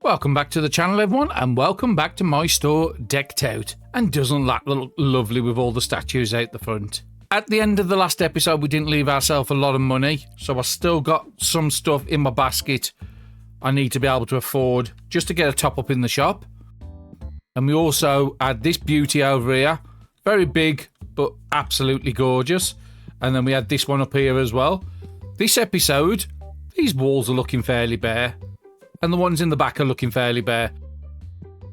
Welcome back to the channel, everyone, and welcome back to my store decked out. And doesn't that look lovely with all the statues out the front? At the end of the last episode, we didn't leave ourselves a lot of money, so I still got some stuff in my basket I need to be able to afford just to get a top up in the shop. And we also had this beauty over here, very big but absolutely gorgeous. And then we had this one up here as well. This episode, these walls are looking fairly bare, and the ones in the back are looking fairly bare.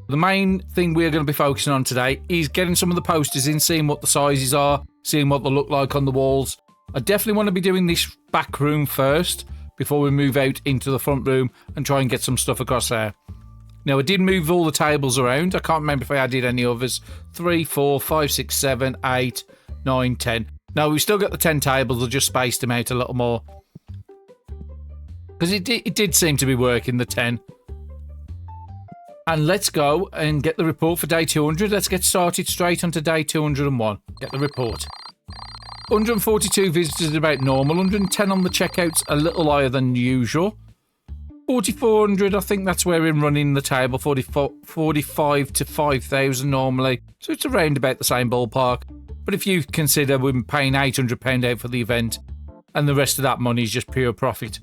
The main thing we're going to be focusing on today is getting some of the posters in, seeing what the sizes are, seeing what they look like on the walls. I definitely want to be doing this back room first before we move out into the front room and try and get some stuff across there. Now, I did move all the tables around. I can't remember if I added any others. 3, 4, 5, 6, 7, 8, 9, 10. No, we've still got the 10 tables. I just spaced them out a little more, because it did seem to be working, the 10. And let's go and get the report for day 200. Let's get started straight onto day 201. Get the report. 142 visitors, about normal. 110 on the checkouts, a little higher than usual. 4,400, I think that's where we're running the table. 45 to 5,000 normally. So it's around about the same ballpark. But if you consider we're paying £800 out for the event, and the rest of that money is just pure profit.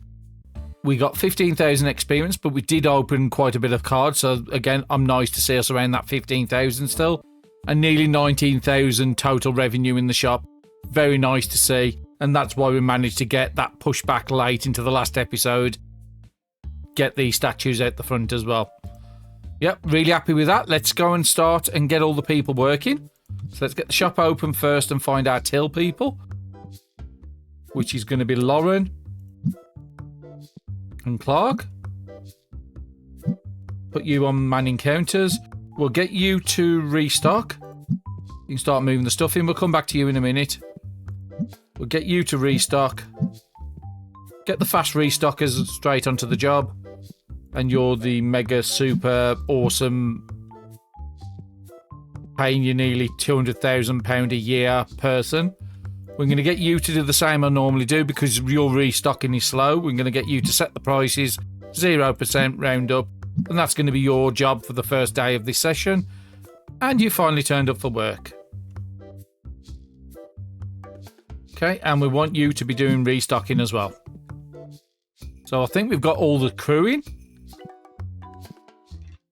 We got 15,000 experience, but we did open quite a bit of cards. So again, I'm nice to see us around that 15,000 still. And nearly 19,000 total revenue in the shop. Very nice to see. And that's why we managed to get that pushback late into the last episode. Get these statues out the front as well. Yep, really happy with that. Let's go and start and get all the people working. So let's get the shop open first and find our till people, which is going to be Lauren and Clark. Put you on manning counters. We'll get you to restock. You can start moving the stuff in. We'll come back to you in a minute. We'll get you to restock. Get the fast restockers straight onto the job. And you're the mega super awesome, paying you nearly £200,000 a year person. We're going to get you to do the same I normally do, because your restocking is slow. We're going to get you to set the prices 0% round up, and that's going to be your job for the first day of this session. And you finally turned up for work. Okay, and we want you to be doing restocking as well. So I think we've got all the crew in.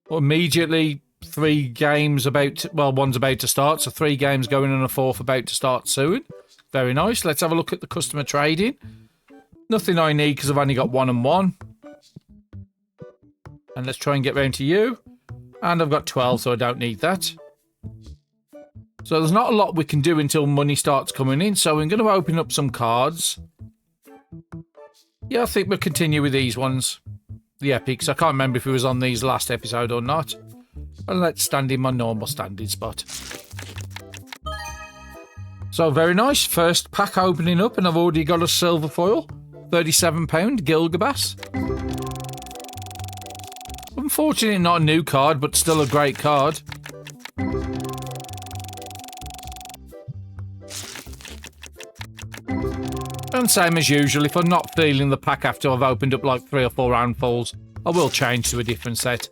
Well, immediately 3 games one's about to start, so 3 games going and a 4th about to start soon. Very nice. Let's have a look at the customer trading. Nothing I need because I've only got 1 and 1. And let's try and get round to you. And I've got 12, so I don't need that. So there's not a lot we can do until money starts coming in. So I'm going to open up some cards. Yeah, I think we'll continue with these ones. The epics. I can't remember if it was on these last episode or not. But let's stand in my normal standing spot. So very nice. First pack opening up, and I've already got a silver foil. £37 Gilgabass. Unfortunately not a new card, but still a great card. And same as usual, if I'm not feeling the pack after I've opened up like 3 or 4 handfuls, I will change to a different set.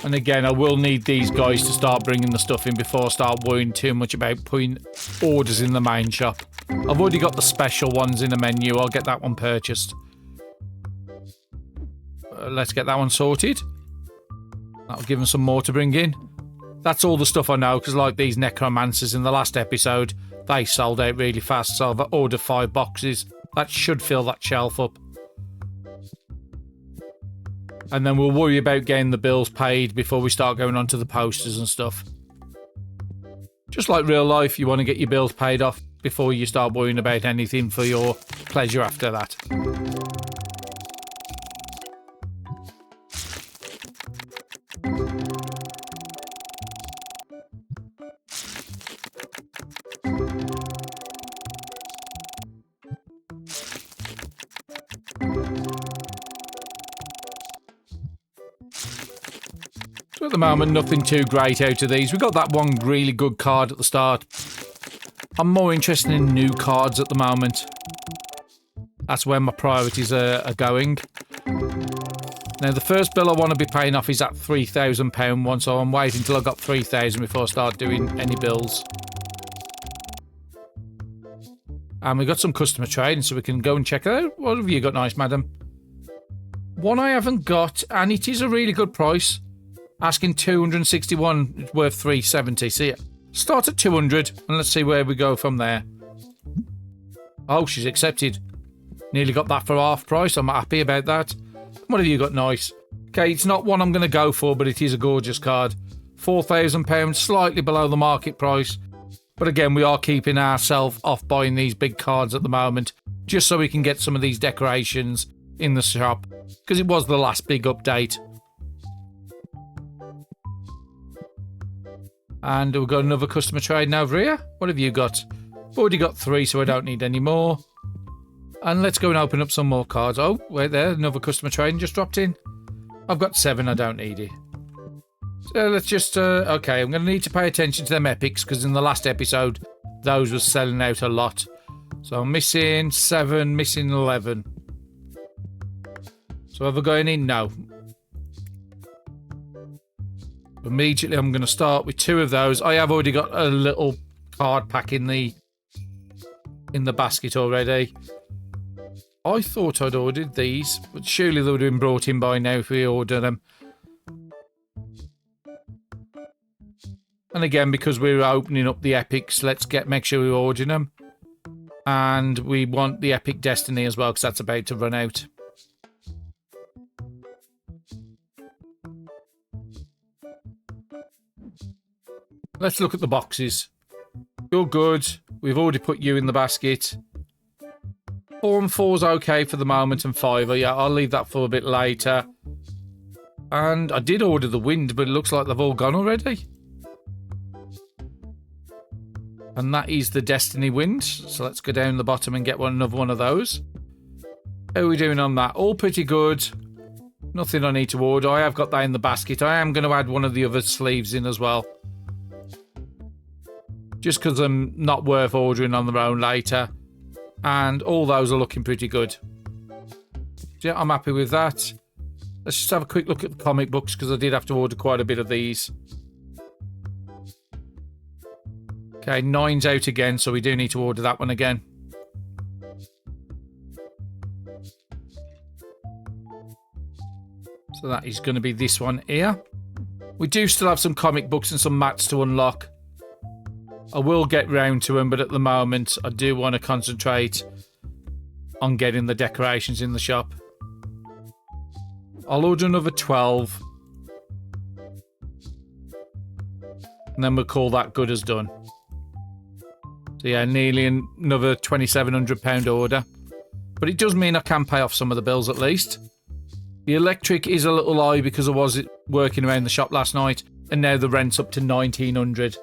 And again, I will need these guys to start bringing the stuff in before I start worrying too much about putting orders in the main shop. I've already got the special ones in the menu. I'll get that one purchased. Let's get that one sorted. That'll give them some more to bring in. That's all the stuff I know, because like these necromancers in the last episode, they sold out really fast, so I've ordered 5 boxes. That should fill that shelf up. And then we'll worry about getting the bills paid before we start going on to the posters and stuff. Just like real life, you want to get your bills paid off before you start worrying about anything for your pleasure after that. So at the moment, nothing too great out of these. We got that one really good card at the start. I'm more interested in new cards at the moment. That's where my priorities are going. Now, the first bill I want to be paying off is that £3,000 one, so I'm waiting until I got 3,000 before I start doing any bills. And we got some customer trading, so we can go and check it out. What have you got, nice madam? One I haven't got, and it is a really good price. Asking 261, it's worth 370. So yeah, start at 200, and let's see where we go from there. Oh, she's accepted. Nearly got that for half price. I'm happy about that. What have you got, nice? Okay, it's not one I'm going to go for, but it is a gorgeous card. £4,000, slightly below the market price. But again, we are keeping ourselves off buying these big cards at the moment, just so we can get some of these decorations in the shop, because it was the last big update. And we've got another customer trading over here. What have you got? Already got 3, so I don't need any more. And let's go and open up some more cards. Oh, wait there, another customer trading just dropped in. I've got 7, I don't need it. So let's just, okay, I'm going to need to pay attention to them epics, because in the last episode, those were selling out a lot. So I'm missing 7, missing 11. So have I got any? No. Immediately, I'm going to start with 2 of those. I have already got a little card pack in the basket already. I thought I'd ordered these, but surely they would have been brought in by now if we order them. And again, because we're opening up the epics, let's make sure we order them. And we want the epic destiny as well, because that's about to run out. Let's look at the boxes. You're good. We've already put you in the basket. 4 and 4's okay for the moment, and 5. Yeah, I'll leave that for a bit later. And I did order the wind, but it looks like they've all gone already. And that is the Destiny wind. So let's go down the bottom and get another one of those. How are we doing on that? All pretty good. Nothing I need to order. I have got that in the basket. I am going to add one of the other sleeves in as well. Just because I'm not worth ordering on their own later. And all those are looking pretty good. Yeah, I'm happy with that. Let's just have a quick look at the comic books, because I did have to order quite a bit of these. Okay, 9's out again, so we do need to order that one again. So that is going to be this one here. We do still have some comic books and some mats to unlock. I will get round to them, but at the moment I do want to concentrate on getting the decorations in the shop. I'll order another 12. And then we'll call that good as done. So yeah, nearly another £2,700 order. But it does mean I can pay off some of the bills at least. The electric is a little high because I was working around the shop last night. And now the rent's up to £1,900.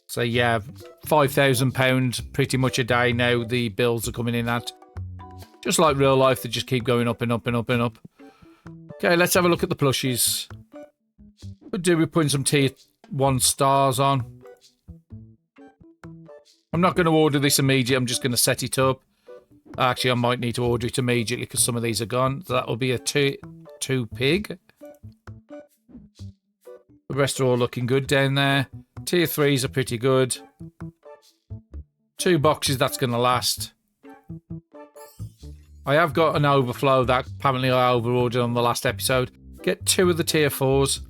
So yeah, £5,000 pretty much a day now the bills are coming in at. Just like real life, they just keep going up and up and up and up. Okay, let's have a look at the plushies. What do we put some tier 1 stars on? I'm not going to order this immediately, I'm just going to set it up. Actually, I might need to order it immediately because some of these are gone. So that will be a 2 pig. The rest are all looking good down there. Tier 3s are pretty good. 2 boxes, that's going to last. I have got an overflow that apparently I over-ordered on the last episode. Get 2 of the tier 4s.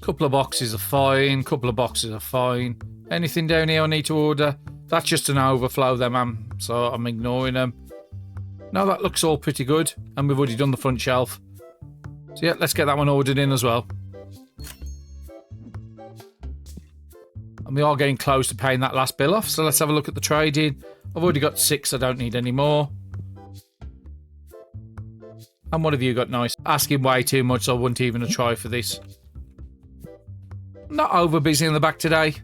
Couple of boxes are fine. Couple of boxes are fine. Anything down here I need to order? That's just an overflow there, man. So I'm ignoring them. No, that looks all pretty good. And we've already done the front shelf. So yeah, let's get that one ordered in as well. And we are getting close to paying that last bill off. So let's have a look at the trading. I've already got 6. I don't need any more. And what have you got, nice? Asking way too much, so I wouldn't even try for this. Not over busy in the back today.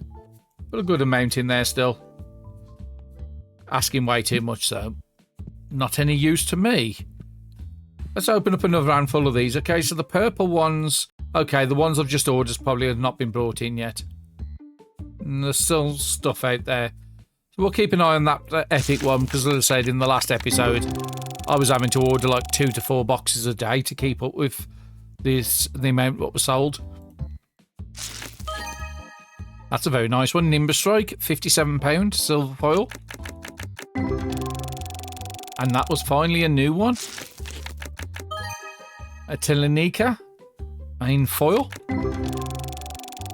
But a good amount in there still. Asking way too much, so not any use to me. Let's open up another handful of these. Okay, so the purple ones... Okay, the ones I've just ordered probably have not been brought in yet. And there's still stuff out there. So we'll keep an eye on that epic one, because as I said in the last episode, I was having to order like 2 to 4 boxes a day to keep up with the amount that was sold. That's a very nice one. Nimbus Strike, £57, silver foil. And that was finally a new one. A Telenica, main foil.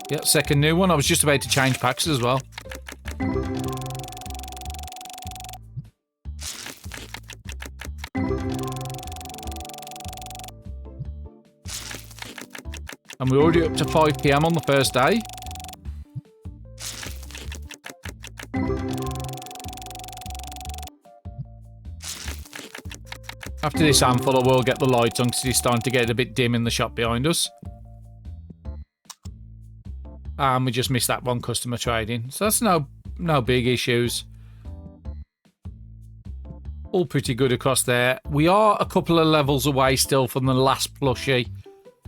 Yep, second new one. I was just about to change packs as well. And we're already up to 5 PM on the first day. After this handful, I will get the lights on because it's starting to get a bit dim in the shop behind us. And we just missed that one customer trading. So that's no big issues. All pretty good across there. We are a couple of levels away still from the last plushie.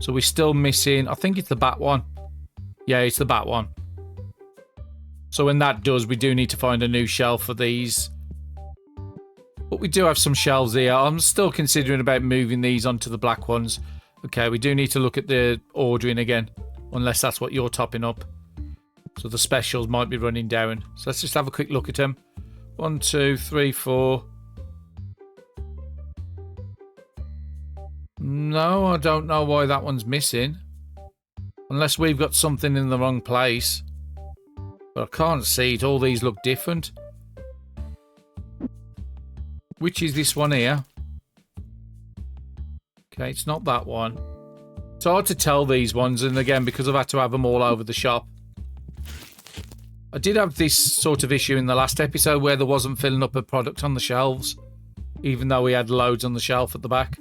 So we're still missing, I think it's the bat one. Yeah, it's the bat one. So when that does, we do need to find a new shelf for these. But we do have some shelves here. I'm still considering about moving these onto the black ones. Okay, we do need to look at the ordering again. Unless that's what you're topping up. So the specials might be running down. So let's just have a quick look at them. 1, 2, 3, 4. No, I don't know why that one's missing. Unless we've got something in the wrong place. But I can't see it. All these look different. Which is this one here? Okay, it's not that one. It's hard to tell these ones, and again, because I've had to have them all over the shop. I did have this sort of issue in the last episode where there wasn't filling up a product on the shelves, even though we had loads on the shelf at the back.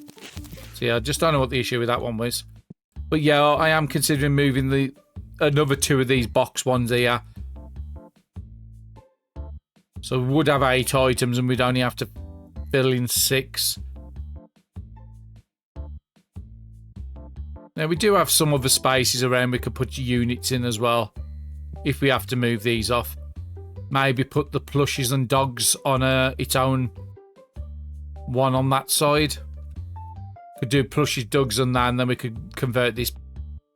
So yeah, I just don't know what the issue with that one was. But yeah, I am considering moving another 2 of these box ones here. So we would have 8 items and we'd only have to fill in 6. Now we do have some other spaces around we could put units in as well. If we have to move these off. Maybe put the plushies and dogs on its own one on that side. Could do plushies, dogs and that, and then we could convert this.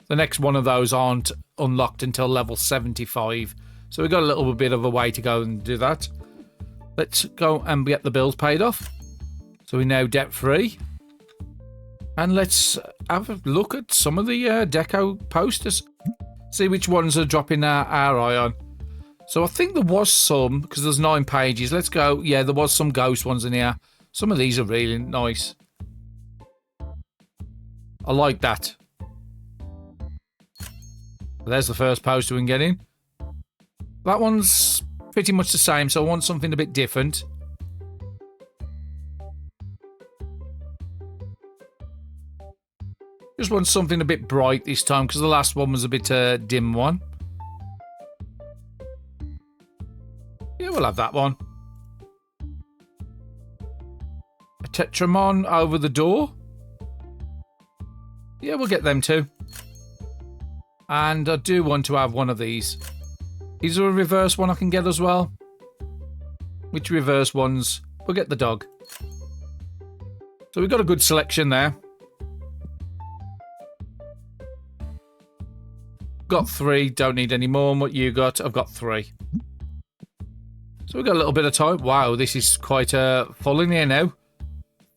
The next one of those aren't unlocked until level 75. So we've got a little bit of a way to go and do that. Let's go and get the bills paid off. So we're now debt free. And let's have a look at some of the deco posters. See which ones are dropping our eye on. So I think there was some, because there's 9 pages. Let's go. Yeah, there was some ghost ones in here. Some of these are really nice. I like that. There's the first poster we can get in. That one's pretty much the same, so I want something a bit different. Just want something a bit bright this time, because the last one was a bit dim one. Yeah, we'll have that one. A Tetramon over the door. Yeah, we'll get them too. And I do want to have one of these. Is there a reverse one I can get as well? Which reverse ones? We'll get the dog. So we've got a good selection there. Got 3, don't need any more. And what you got? I've got 3. So we've got a little bit of time. Wow, this is quite full in here now.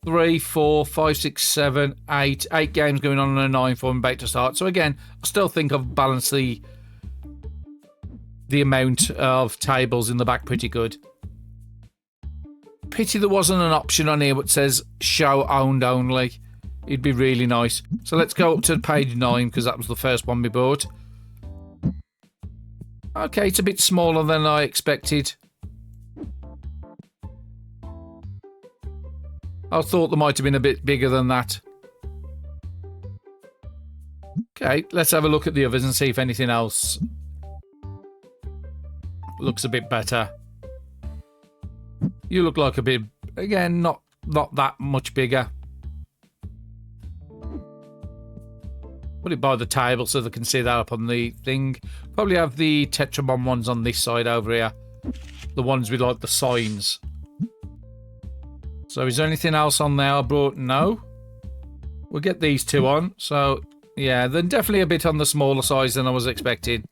3, 4, 5, 6, 7, 8. 8 games going on and a 9 for them about to start. So again, I still think I've balanced the amount of tables in the back pretty good. Pity there wasn't an option on here that says show owned only. It'd be really nice. So let's go up to page 9 because that was the first one we bought. Okay, it's a bit smaller than I expected. I thought there might have been a bit bigger than that. Okay, let's have a look at the others and see if anything else looks a bit better. You look like a bit, again, not not that much bigger. Put it by the table so they can see that up on the thing. Probably have the Tetramon ones on this side over here. The ones with like the signs. So is there anything else on there I brought? No. We'll get these two on. So yeah, they're definitely a bit on the smaller size than I was expecting.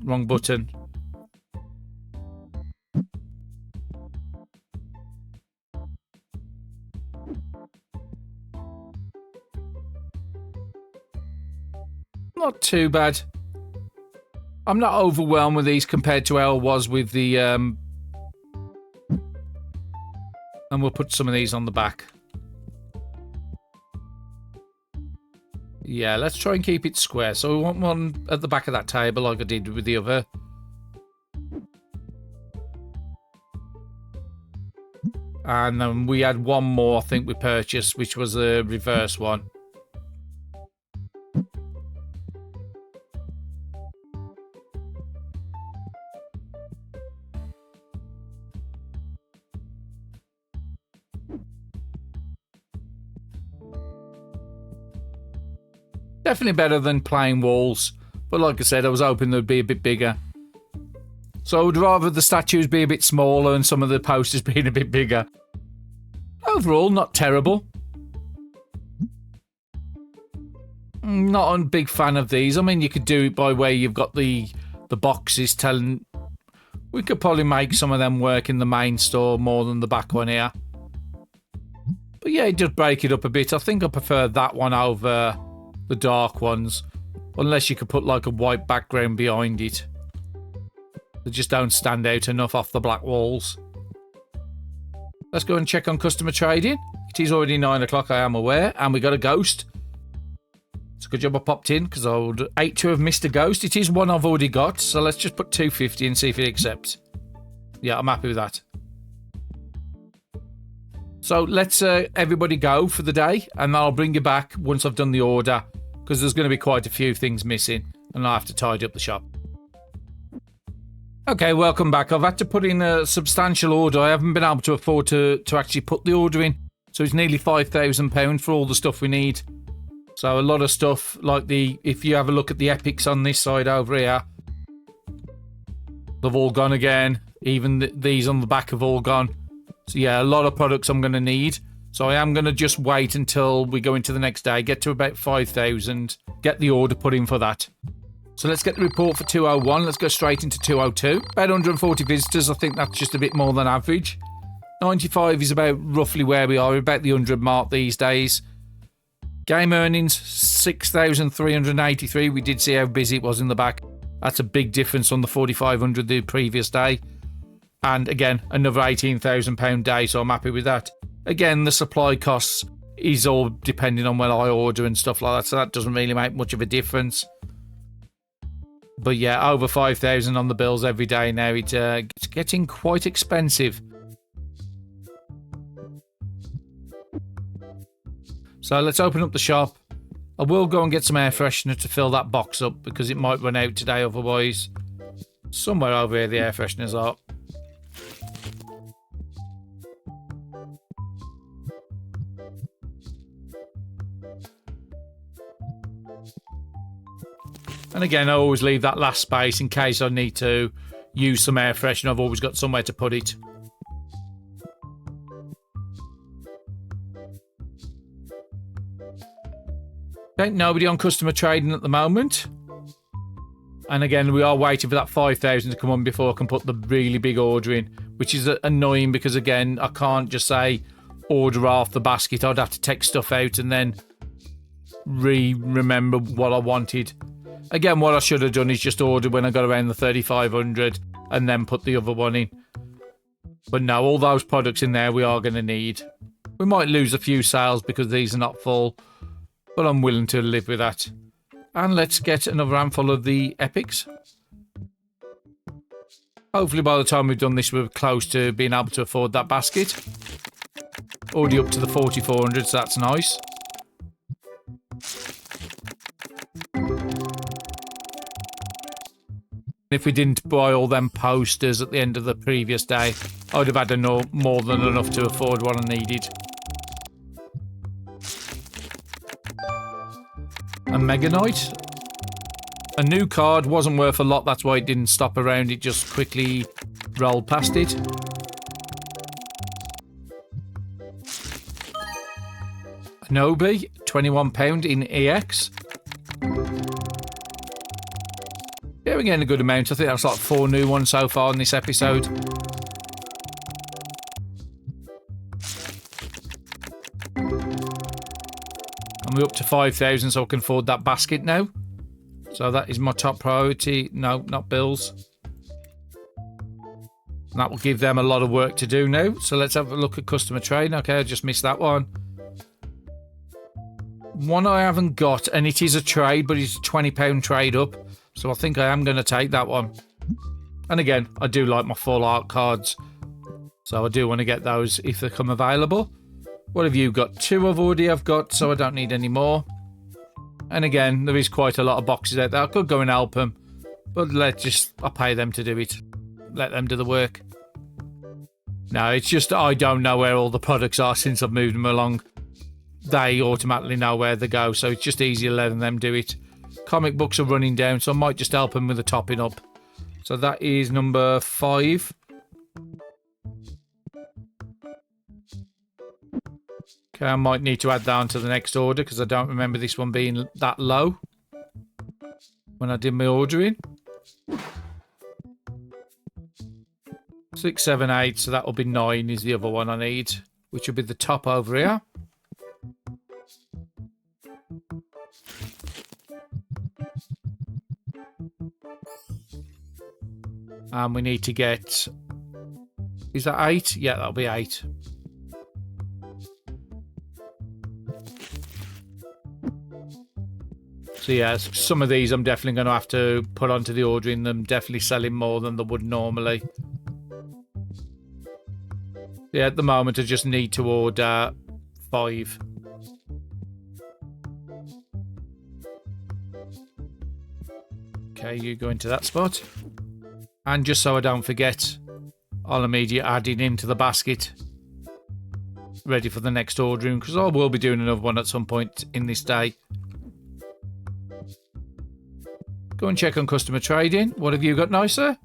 Wrong button. Not too bad. I'm not overwhelmed with these compared to how I was with the... And we'll put some of these on the back. Yeah, let's try and keep it square. So we want one at the back of that table like I did with the other. And then we had one more, I think we purchased, which was a reverse one. Definitely better than plain walls. But like I said, I was hoping they'd be a bit bigger. So I would rather the statues be a bit smaller and some of the posters being a bit bigger. Overall, not terrible. Not a big fan of these. I mean, you could do it by where you've got the boxes telling... We could probably make some of them work in the main store more than the back one here. But yeah, it does break it up a bit. I think I prefer that one over the dark ones. Unless you could put like a white background behind it. They just don't stand out enough off the black walls. Let's go and check on customer trading. It is already 9 o'clock, I am aware. And we got a ghost. It's a good job I popped in because I would hate to have missed a ghost. It is one I've already got. So let's just put 250 and see if it accepts. Yeah, I'm happy with that. So let's everybody go for the day. And I'll bring you back once I've done the order. Because there's going to be quite a few things missing. And I'll have to tidy up the shop. Okay, welcome back. I've had to put in a substantial order. I haven't been able to afford to actually put the order in. So it's nearly £5,000 for all the stuff we need. So a lot of stuff, like if you have a look at the epics on this side over here, they've all gone again. Even these on the back have all gone. So yeah, a lot of products I'm going to need. So I am going to just wait until we go into the next day, get to about 5,000, get the order put in for that. So let's get the report for 201. Let's go straight into 202. About 140 visitors. I think that's just a bit more than average. 95 is about roughly where we are, about the 100 mark these days. Game earnings, 6,383. We did see how busy it was in the back. That's a big difference on the 4,500 the previous day. And again, another £18,000 day, so I'm happy with that. Again, the supply costs is all depending on when I order and stuff like that, so that doesn't really make much of a difference. But yeah, over 5,000 on the bills every day now. It's getting quite expensive. So let's open up the shop. I will go and get some air freshener to fill that box up because it might run out today otherwise. Somewhere over here the air fresheners are. And again, I always leave that last space in case I need to use some air freshener. I've always got somewhere to put it. Okay, nobody on customer trading at the moment. And again, we are waiting for that 5,000 to come on before I can put the really big order in, which is annoying because, again, I can't just say order half the basket. I'd have to take stuff out and then remember what I wanted. Again, what I should have done is just order when I got around the 3,500 and then put the other one in. But no, all those products in there we are going to need. We might lose a few sales because these are not full, but I'm willing to live with that. And let's get another handful of the epics. Hopefully by the time we've done this, we're close to being able to afford that basket. Already up to the 4,400, so that's nice. If we didn't buy all them posters at the end of the previous day, I'd have had more than enough to afford what I needed. A Mega Knight. A new card wasn't worth a lot, that's why it didn't stop around, it just quickly rolled past it. An Obi, £21 in EX. Yeah, we're getting a good amount. I think that's like 4 new ones so far in this episode. And we're up to 5,000, so I can afford that basket now. So that is my top priority. No, not bills. And that will give them a lot of work to do now. So let's have a look at customer trade. Okay, I just missed that one. One I haven't got, and it is a trade, but it's a £20 trade up. So I think I am going to take that one. And again, I do like my full art cards. So I do want to get those if they come available. What have you got? 2 I've got, so I don't need any more. And again, there is quite a lot of boxes out there. I could go and help them, but I'll pay them to do it. Let them do the work. No, it's just I don't know where all the products are since I've moved them along. They automatically know where they go, so it's just easier letting them do it. Comic books are running down, so I might just help them with the topping up. So that is number 5. Okay, I might need to add that to the next order because I don't remember this one being that low when I did my ordering. 6, 7, 8, so that will be 9 is the other one I need, which will be the top over here. And we need to get... Is that 8? Yeah, that'll be 8. So yeah, some of these I'm definitely going to have to put onto the ordering them. Definitely selling more than they would normally. Yeah, at the moment I just need to order 5. Okay, you go into that spot. And just so I don't forget, I'll immediately add it into the basket. Ready for the next ordering, because I will be doing another one at some point in this day. Go and check on customer trading. What have you got nicer?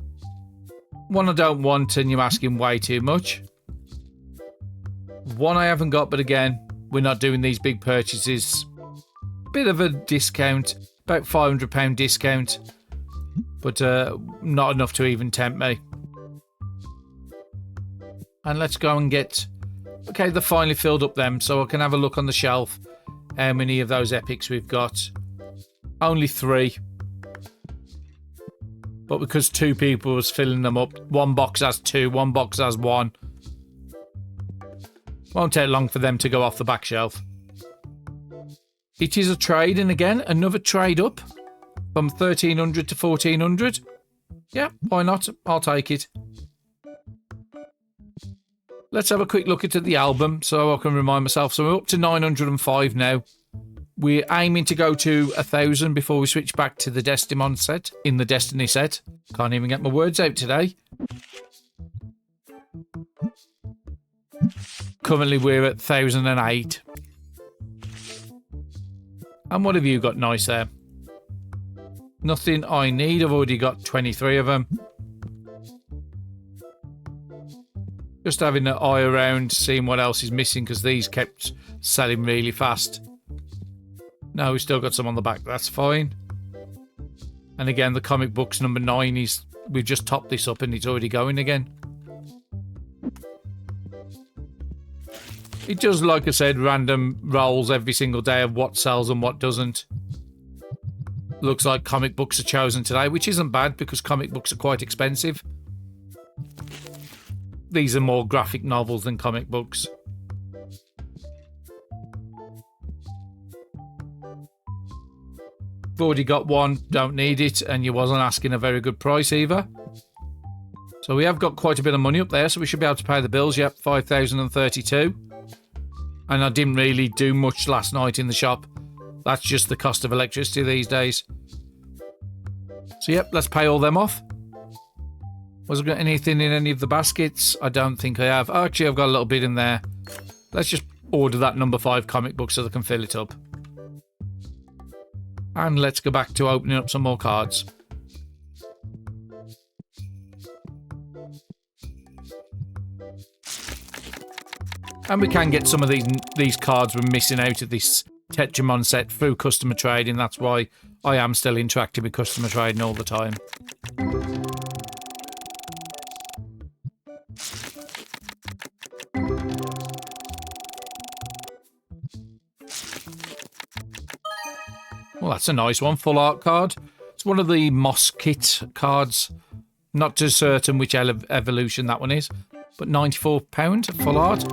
One I don't want and you're asking way too much. One I haven't got, but again, we're not doing these big purchases. Bit of a discount, about £500 discount, but not enough to even tempt me. And let's go and get... Okay, they're finally filled up them, so I can have a look on the shelf how many of those epics we've got. Only 3. But because 2 people was filling them up, one box has 2, one box has 1. Won't take long for them to go off the back shelf. It is a trade, and again, another trade up from 1,300 to 1,400. Yeah, why not? I'll take it. Let's have a quick look at the album so I can remind myself. So we're up to 905 now. We're aiming to go to 1,000 before we switch back to the Destimon set, in the Destiny set. Can't even get my words out today. Currently we're at 1,008. And what have you got nice there? Nothing I need. I've already got 23 of them. Just having an eye around, seeing what else is missing, because these kept selling really fast. No, we've still got some on the back. That's fine. And again, the comic books number 9 is... We've just topped this up and it's already going again. It does, like I said, random rolls every single day of what sells and what doesn't. Looks like comic books are chosen today, which isn't bad because comic books are quite expensive. These are more graphic novels than comic books. I've already got one, don't need it, and you wasn't asking a very good price either. So we have got quite a bit of money up there, so we should be able to pay the bills. Yep, 5,032. And I didn't really do much last night in the shop. That's just the cost of electricity these days. So yep, let's pay all them off. Was I got anything in any of the baskets? I don't think I have. Oh, actually, I've got a little bit in there. Let's just order that number 5 comic book so they can fill it up. And let's go back to opening up some more cards. And we can get some of these cards we're missing out of this Tetramon set through customer trading. That's why I am still interacting with customer trading all the time. Well, that's a nice one. Full art card. It's one of the Moss Kit cards. Not too certain which evolution that one is. But £94 full art.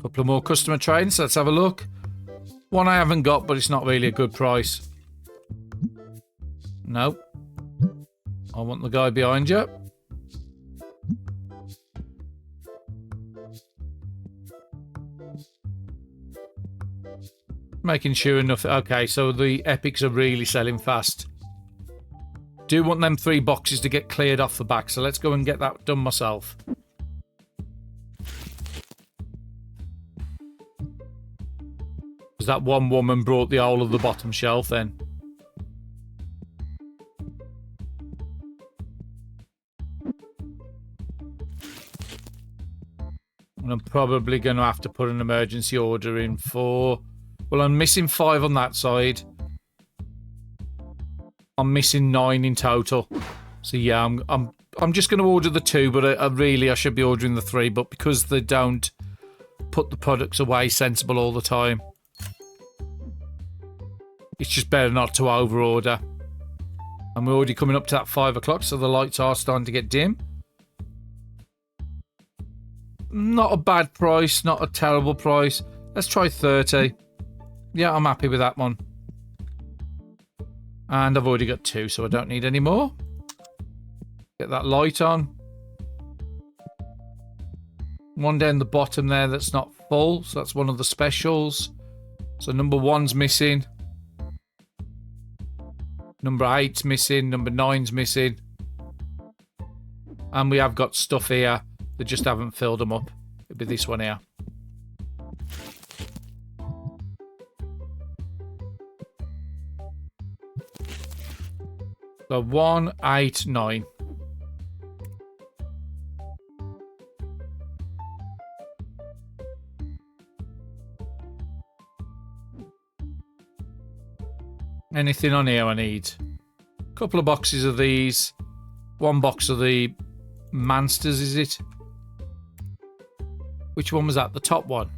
Couple of more customer trains. Let's have a look. One I haven't got, but it's not really a good price. Nope. I want the guy behind you. Making sure enough. Okay, so the epics are really selling fast. Do want them 3 boxes to get cleared off the back, so let's go and get that done myself. That one woman brought the whole of the bottom shelf then. And I'm probably going to have to put an emergency order in for... Well, I'm missing 5 on that side. I'm missing 9 in total. So yeah, I'm just going to order the 2, but I should be ordering the 3. But because they don't put the products away sensible all the time, it's just better not to over-order. And we're already coming up to that 5 o'clock, so the lights are starting to get dim. Not a bad price, not a terrible price. Let's try 30. Yeah, I'm happy with that one. And I've already got 2, so I don't need any more. Get that light on. One down the bottom there that's not full, so that's one of the specials. So number 1's missing. Number 8's missing. Number 9's missing. And we have got stuff here. They just haven't filled them up. It'll be this one here. So 1, 8, 9. Anything on here I need? A couple of boxes of these. 1 box of the Monsters, is it? Which one was that? The top one?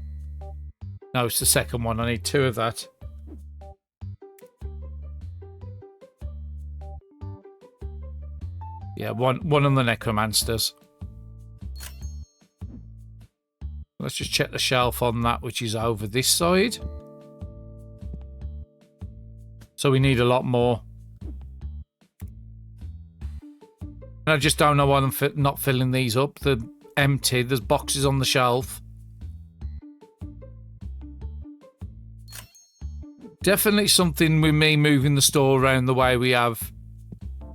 No, it's the second one. I need 2 of that. Yeah, one on the Necromancers. Let's just check the shelf on that, which is over this side. So we need a lot more. And I just don't know why I'm not filling these up. They're empty. There's boxes on the shelf. Definitely something with me moving the store around the way we have.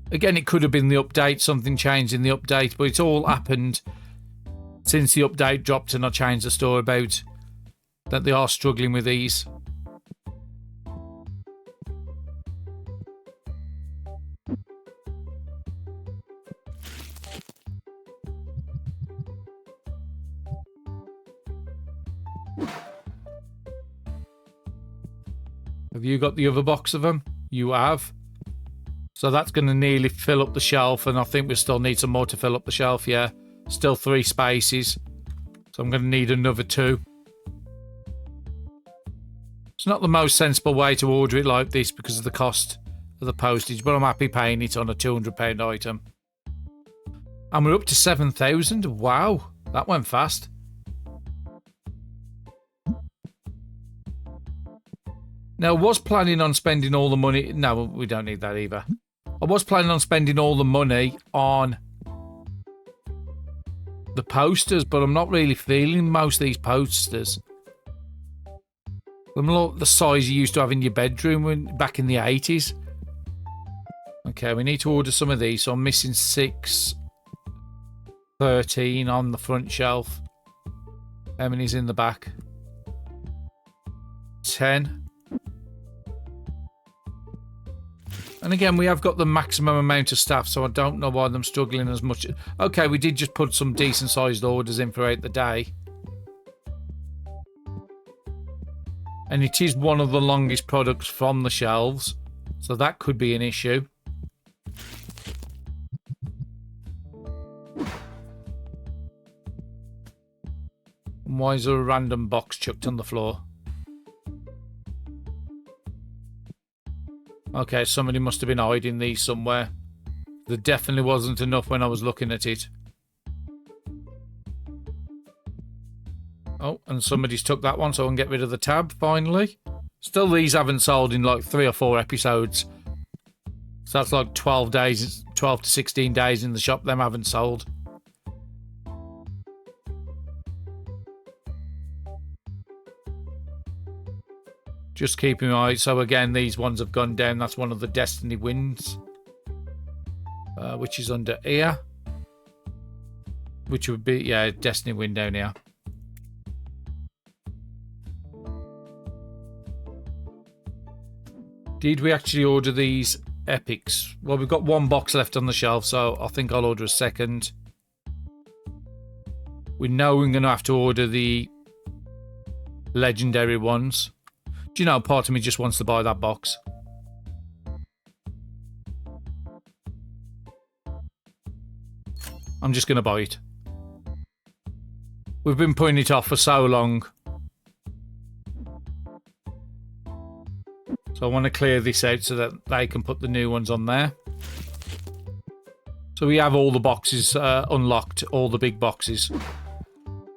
Again, it could have been the update. Something changed in the update. But it's all happened since the update dropped and I changed the store about that they are struggling with these. Have you got the other box of them? You have. So that's going to nearly fill up the shelf, and I think we still need some more to fill up the shelf, yeah. Still 3 spaces. So I'm going to need another 2. It's not the most sensible way to order it like this because of the cost of the postage, but I'm happy paying it on a £200 item. And we're up to 7,000. Wow, that went fast. Now, I was planning on spending all the money. No, we don't need that either. I was planning on spending all the money on the posters, but I'm not really feeling most of these posters. They're not the size you used to have in your bedroom back in the 80s. Okay, we need to order some of these. So I'm missing 6, 13 on the front shelf. How many's in the back? 10. And again, we have got the maximum amount of staff, so I don't know why I'm struggling as much. Okay, we did just put some decent sized orders in throughout the day. And it is one of the longest products from the shelves, so that could be an issue. Why is there a random box chucked on the floor? Okay, somebody must have been hiding these somewhere. There definitely wasn't enough when I was looking at it. Oh, and somebody's took that one, so I can get rid of the tab, finally. Still, these haven't sold in like 3 or 4 episodes. So that's like 12 days, 12 to 16 days in the shop, them haven't sold. Just keeping my eye. So again, these ones have gone down. That's one of the Destiny wins, which is under here. Which would be, yeah, Destiny win down here. Did we actually order these epics? Well, we've got 1 box left on the shelf, so I think I'll order a second. We know we're going to have to order the legendary ones. Do you know, part of me just wants to buy that box. I'm just going to buy it. We've been putting it off for so long. So I want to clear this out so that they can put the new ones on there. So we have all the boxes unlocked, all the big boxes.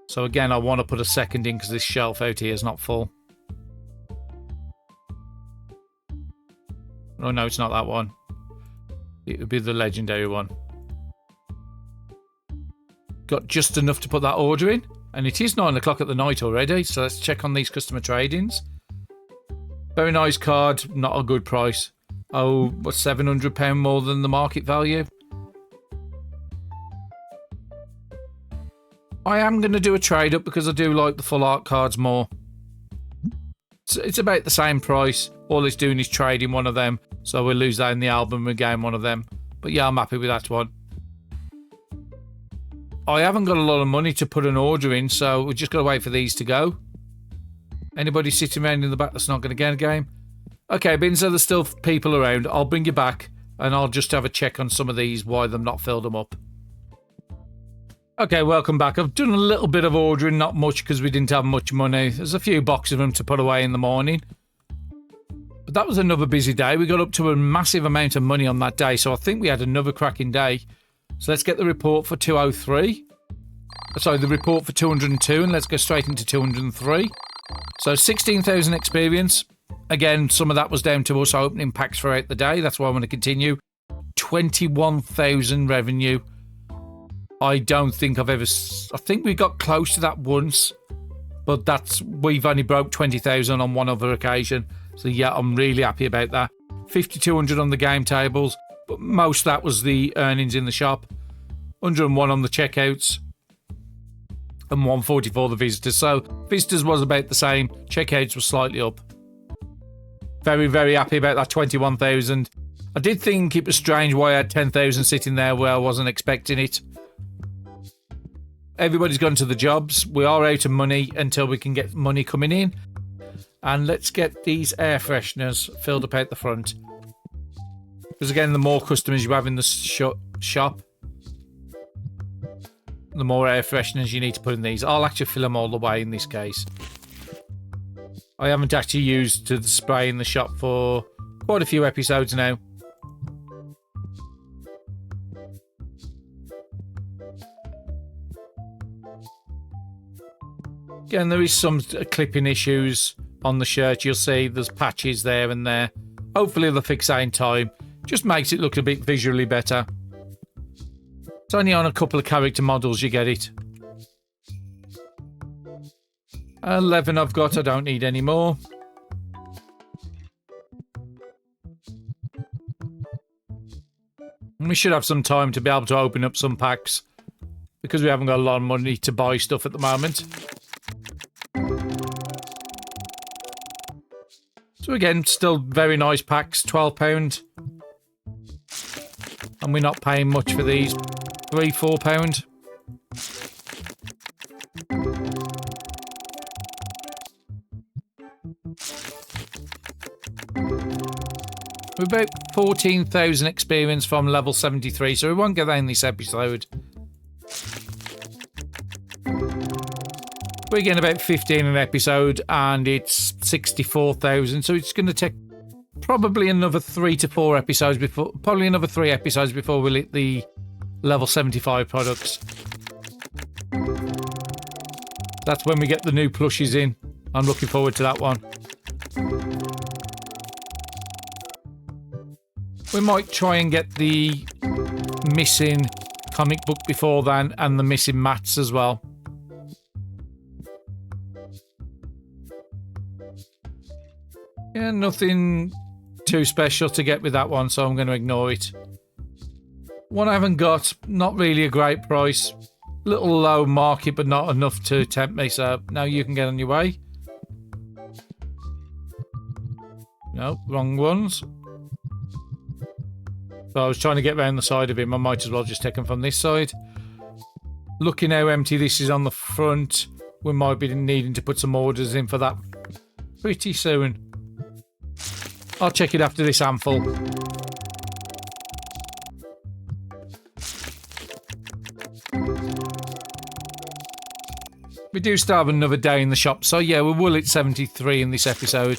So again, I want to put a second in because this shelf out here is not full. Oh no, it's not that one. It would be the legendary one. Got just enough to put that order in. And it is 9 o'clock at the night already. So let's check on these customer trade-ins. Very nice card. Not a good price. Oh, what's £700 more than the market value? I am going to do a trade-up because I do like the full art cards more. It's about the same price. All it's doing is trading one of them. So we'll lose that in the album and gain one of them. But yeah, I'm happy with that one. I haven't got a lot of money to put an order in, so we've just got to wait for these to go. Anybody sitting around in the back that's not going to get a game? Okay, Binzo, there's still people around. I'll bring you back and I'll just have a check on some of these, why they've not filled them up. Okay, welcome back. I've done a little bit of ordering, not much because we didn't have much money. There's a few boxes of them to put away in the morning. But that was another busy day. We got up to a massive amount of money on that day, so I think we had another cracking day. So let's get the report for 203. Sorry, the report for 202, and let's go straight into 203. So 16,000 experience. Again, some of that was down to us opening packs throughout the day. That's why I want to continue. 21,000 revenue. I don't think I've ever... I think we got close to that once, but we've only broke 20,000 on one other occasion. So yeah, I'm really happy about that. 5,200 on the game tables, but most of that was the earnings in the shop. 101 on the checkouts. And 144 the visitors. So visitors was about the same. Checkouts were slightly up. Very, very happy about that 21,000. I did think it was strange why I had 10,000 sitting there where I wasn't expecting it. Everybody's gone to the jobs. We are out of money until we can get money coming in. And let's get these air fresheners filled up out the front. Because again, the more customers you have in the shop, the more air fresheners you need to put in these. I'll actually fill them all the way in this case. I haven't actually used the spray in the shop for quite a few episodes now. Again, there is some clipping issues on the shirt, you'll see there's patches there and there. Hopefully they'll fix that in time. Just makes it look a bit visually better. It's only on a couple of character models you get it. 11 I've got, I don't need any more. And we should have some time to be able to open up some packs, because we haven't got a lot of money to buy stuff at the moment. So again, still very nice packs, £12. And we're not paying much for these, £3–4. We're about 14,000 experience from level 73, so we won't get that in this episode. We're getting about 15 an episode, and it's 64,000, so it's going to take probably another 3 to 4 episodes before, probably another 3 episodes before we'll hit the level 75 products. That's when we get the new plushies in. I'm looking forward to that one. We might try and get the missing comic book before then, and the missing mats as well. Yeah, nothing too special to get with that one, so I'm going to ignore it. One I haven't got, not really a great price. Little low market, but not enough to tempt me, so now you can get on your way. No, wrong ones. So I was trying to get around the side of him. I might as well just take him from this side. Looking how empty this is on the front, we might be needing to put some orders in for that pretty soon. I'll check it after this handful. We do still have another day in the shop, so yeah, we will hit 73 in this episode.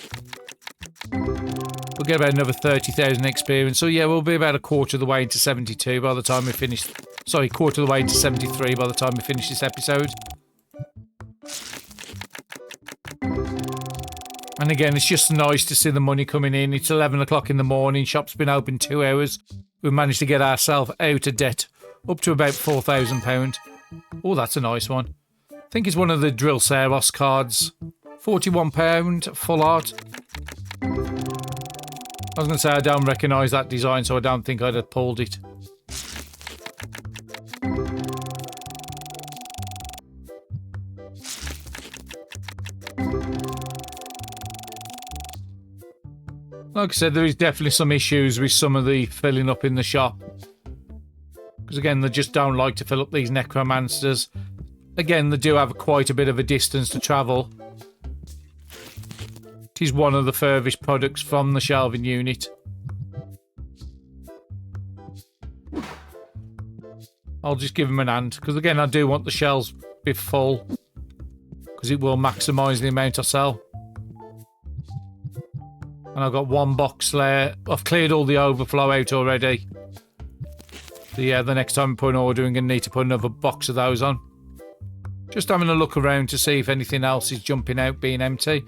We'll get about another 30,000 experience, so yeah, we'll be about a quarter of the way into 72 by the time we finish. Sorry, quarter of the way into 73 by the time we finish this episode. And again, it's just nice to see the money coming in. It's 11 o'clock in the morning. Shop's been open 2 hours. We've managed to get ourselves out of debt up to about £4,000. Oh, that's a nice one. I think it's one of the Drill Saros cards. £41, full art. I was going to say I don't recognise that design, so I don't think I'd have pulled it. Like I said, there is definitely some issues with some of the filling up in the shop. Because again, they just don't like to fill up these necromancers. Again, they do have quite a bit of a distance to travel. It is one of the furthest products from the shelving unit. I'll just give them an hand, because again, I do want the shelves to be full, because it will maximise the amount I sell. And I've got one box there. I've cleared all the overflow out already. So yeah, the next time I put an order, I'm going to need to put another box of those on. Just having a look around to see if anything else is jumping out being empty.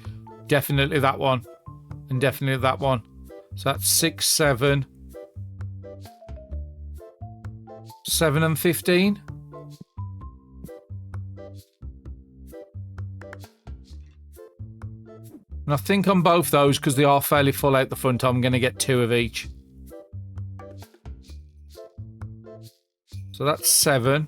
Definitely that one. And definitely that one. So that's 6, 7. 7 and 15. And I think on both those, because they are fairly full out the front, I'm going to get 2 of each. So that's 7.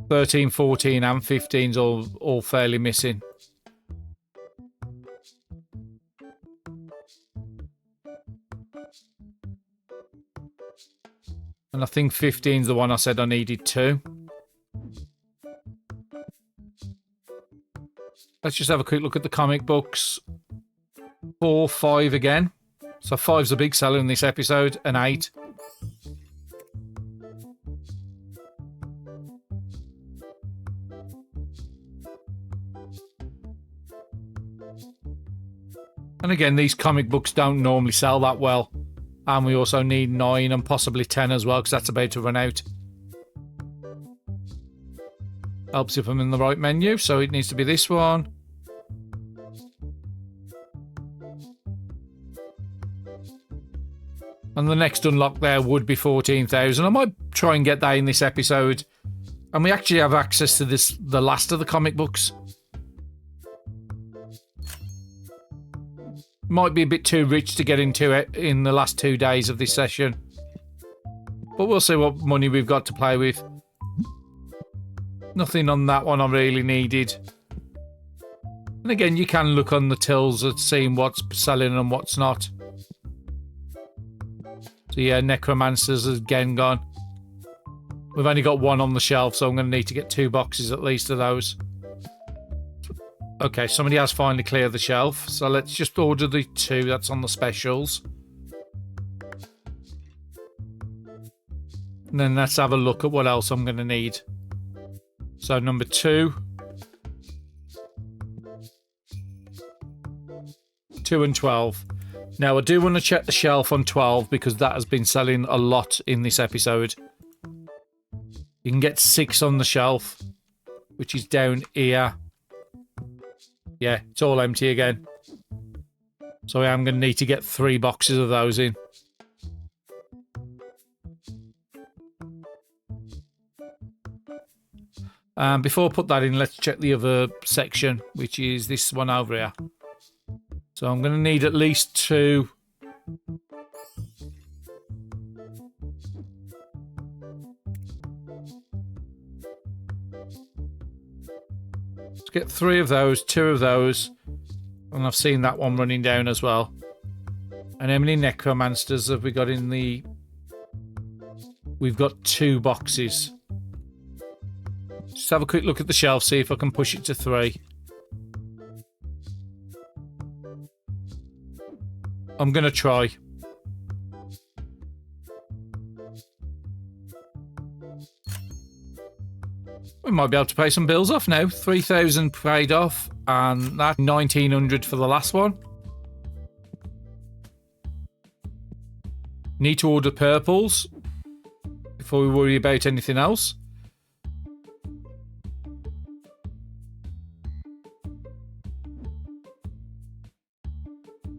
$13, $14 and $15's all fairly missing. And I think 15's the one I said I needed 2. Let's just have a quick look at the comic books. 4, 5 again. So 5's a big seller in this episode, and 8. And again, these comic books don't normally sell that well. And we also need 9 and possibly 10 as well, because that's about to run out. Helps if I'm in the right menu, so it needs to be this one. And the next unlock there would be 14,000. I might try and get that in this episode. And we actually have access to the last of the comic books. Might be a bit too rich to get into it in the last 2 days of this session. But we'll see what money we've got to play with. Nothing on that one I really needed. And again, you can look on the tills at seeing what's selling and what's not. So yeah, Necromancer's again gone. We've only got one on the shelf, so I'm going to need to get 2 boxes at least of those. Okay, somebody has finally cleared the shelf, so let's just order the 2 that's on the specials. And then let's have a look at what else I'm going to need. So number 2. 2 and 12. Now I do want to check the shelf on 12 because that has been selling a lot in this episode. You can get 6 on the shelf, which is down here. Yeah, it's all empty again. So I am going to need to get 3 boxes of those in. Before I put that in, let's check the other section, which is this one over here. So I'm going to need at least 2. Let's get 3 of those, 2 of those. And I've seen that one running down as well. And how many Necromancers have we got in the... We've got 2 boxes. Just have a quick look at the shelf, see if I can push it to 3. I'm going to try. We might be able to pay some bills off now. 3,000 paid off, and that 1,900 for the last one. Need to order purples before we worry about anything else.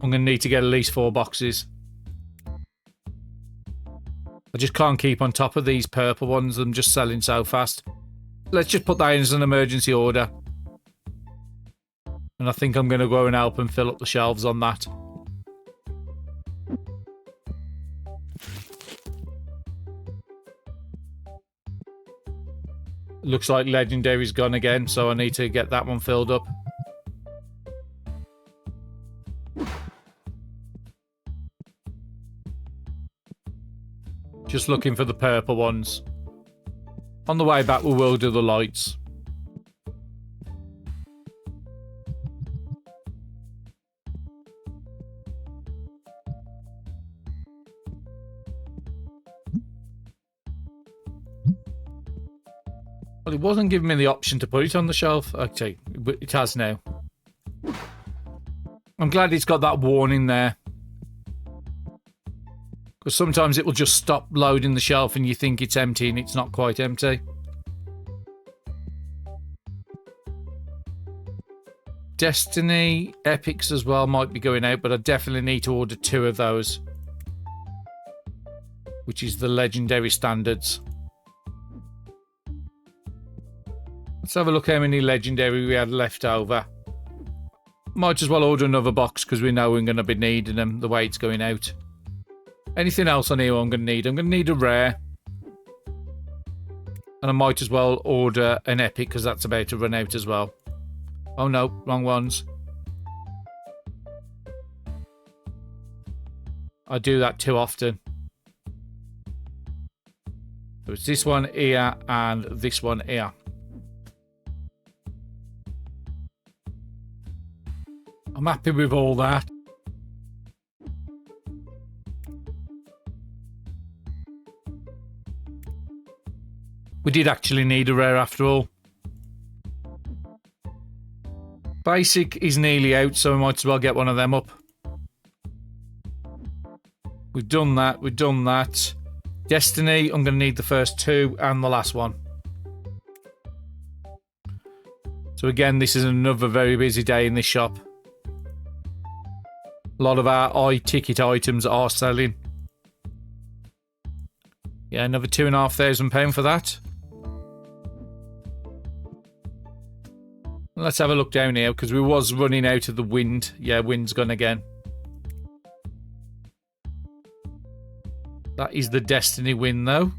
I'm going to need to get at least 4 boxes. I just can't keep on top of these purple ones. I'm just selling so fast. Let's just put that in as an emergency order. And I think I'm going to go and help and fill up the shelves on that. Looks like Legendary's gone again, so I need to get that one filled up. Just looking for the purple ones. On the way back, we will do the lights. Well, it wasn't giving me the option to put it on the shelf. Okay, it has now. I'm glad it's got that warning there. Because sometimes it will just stop loading the shelf and you think it's empty and it's not quite empty. Destiny Epics as well might be going out, but I definitely need to order 2 of those. Which is the Legendary Standards. Let's have a look how many Legendary we had left over. Might as well order another box because we know we're going to be needing them the way it's going out. Anything else on here I'm going to need? I'm going to need a rare. And I might as well order an epic because that's about to run out as well. Oh no, wrong ones. I do that too often. So it's this one here and this one here. I'm happy with all that. We did actually need a rare after all. Basic is nearly out, so we might as well get one of them up. We've done that, we've done that. Destiny, I'm going to need the first 2 and the last one. So again, this is another very busy day in this shop. A lot of our high-ticket items are selling. Yeah, another £2,500 for that. Let's have a look down here, because we was running out of the wind. Yeah, wind's gone again. That is the Destiny win, though.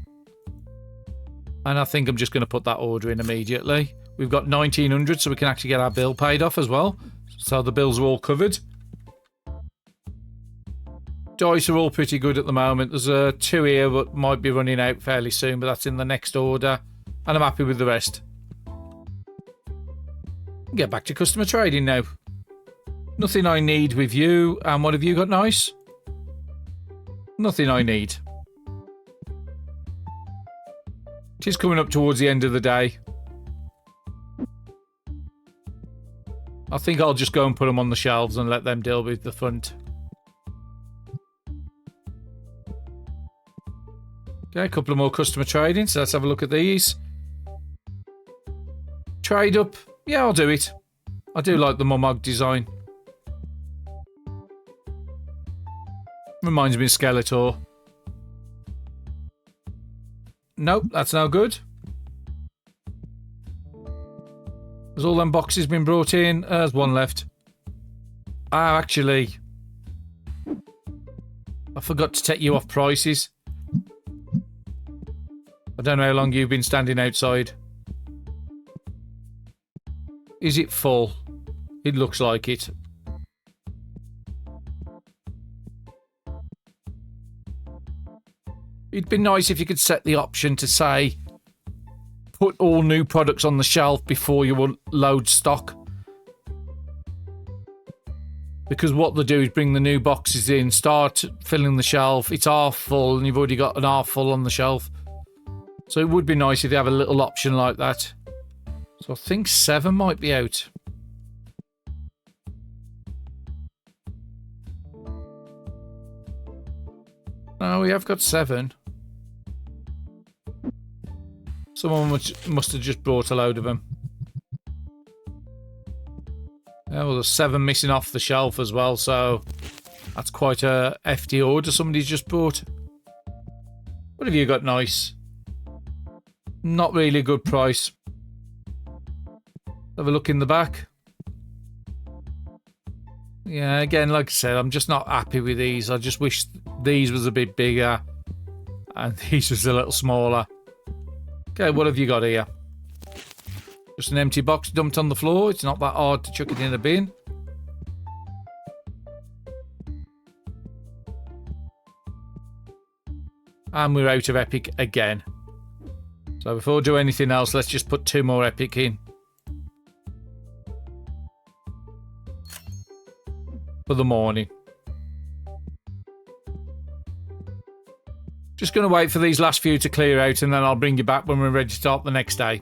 And I think I'm just going to put that order in immediately. We've got 1,900, so we can actually get our bill paid off as well. So the bills are all covered. Dice are all pretty good at the moment. There's 2 here that might be running out fairly soon, but that's in the next order. And I'm happy with the rest. Get back to customer trading now. Nothing I need with you. And what have you got nice? Nothing I need. It is coming up towards the end of the day. I think I'll just go and put them on the shelves and let them deal with the front. Okay, a couple of more customer trading, so let's have a look at these. Trade up. Yeah, I'll do it. I do like the Mumog design. Reminds me of Skeletor. Nope, that's no good. Has all them boxes been brought in? There's one left. Ah, actually, I forgot to take you off prices. I don't know how long you've been standing outside. Is it full? It looks like it. It'd be nice if you could set the option to say, put all new products on the shelf before you load stock. Because what they do is bring the new boxes in, start filling the shelf. It's half full and you've already got an half full on the shelf. So it would be nice if you have a little option like that. So I think 7 might be out. No, we have got 7. Someone must have just brought a load of them. Yeah, well, there's 7 missing off the shelf as well, so that's quite a hefty order somebody's just brought. What have you got nice? Not really a good price. Have a look in the back. Yeah, again, like I said, I'm just not happy with these. I just wish these was a bit bigger and these was a little smaller. Okay, what have you got here? Just an empty box dumped on the floor. It's not that hard to chuck it in a bin. And we're out of Epic again. So before we do anything else, let's just put 2 more Epic in. For the morning. Just going to wait for these last few to clear out and then I'll bring you back when we're ready to start the next day.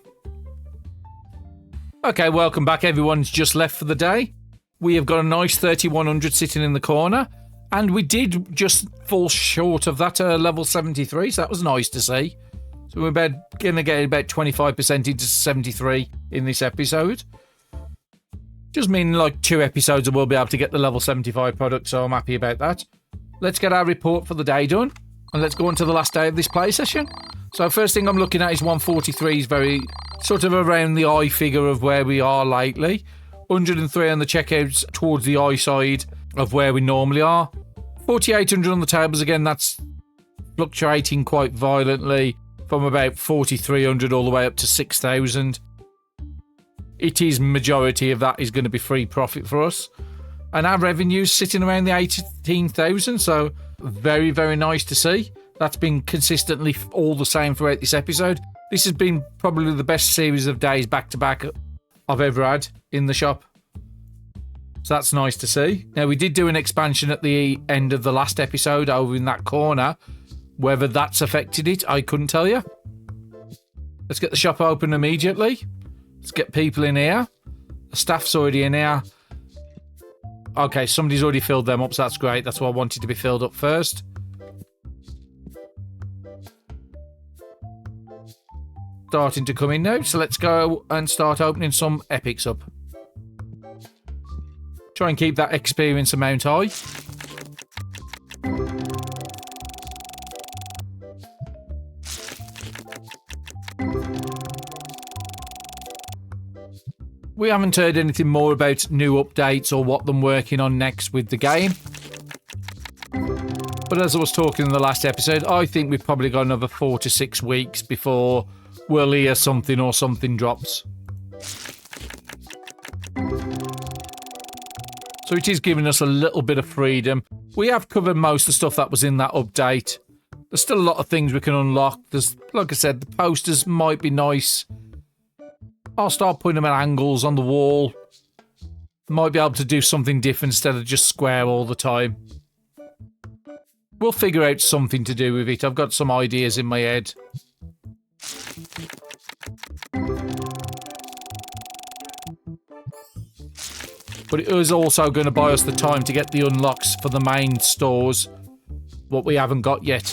Okay, welcome back. Everyone's just left for the day. We have got a nice 3100 sitting in the corner. And we did just fall short of that level 73, so that was nice to see. So we're going to get about 25% into 73 in this episode. Just mean like 2 episodes and we'll be able to get the level 75 product, so I'm happy about that. Let's get our report for the day done. And let's go on to the last day of this play session. So first thing I'm looking at is 143 is very sort of around the eye figure of where we are lately. 103 on the checkouts towards the eye side of where we normally are. 4,800 on the tables again, that's fluctuating quite violently from about 4,300 all the way up to 6,000. It is majority of that is going to be free profit for us. And our revenue's sitting around the 18,000, so very, very nice to see. That's been consistently all the same throughout this episode. This has been probably the best series of days back-to-back I've ever had in the shop. So that's nice to see. Now, we did do an expansion at the end of the last episode over in that corner. Whether that's affected it, I couldn't tell you. Let's get the shop open immediately. Let's get people in here. The staff's already in here. Okay, somebody's already filled them up, so that's great. That's what I wanted to be filled up first. starting to come in now, so let's go and start opening some epics up. Try and keep that experience amount high. We haven't heard anything more about new updates or what they're working on next with the game. But as I was talking in the last episode, I think we've probably got another 4 to 6 weeks before we'll hear something or something drops. So it is giving us a little bit of freedom. We have covered most of the stuff that was in that update. There's still a lot of things we can unlock. There's, like I said, the posters might be nice. I'll start putting them at angles on the wall. Might be able to do something different instead of just square all the time. We'll figure out something to do with it. I've got some ideas in my head. But it is also going to buy us the time to get the unlocks for the main stores. What we haven't got yet.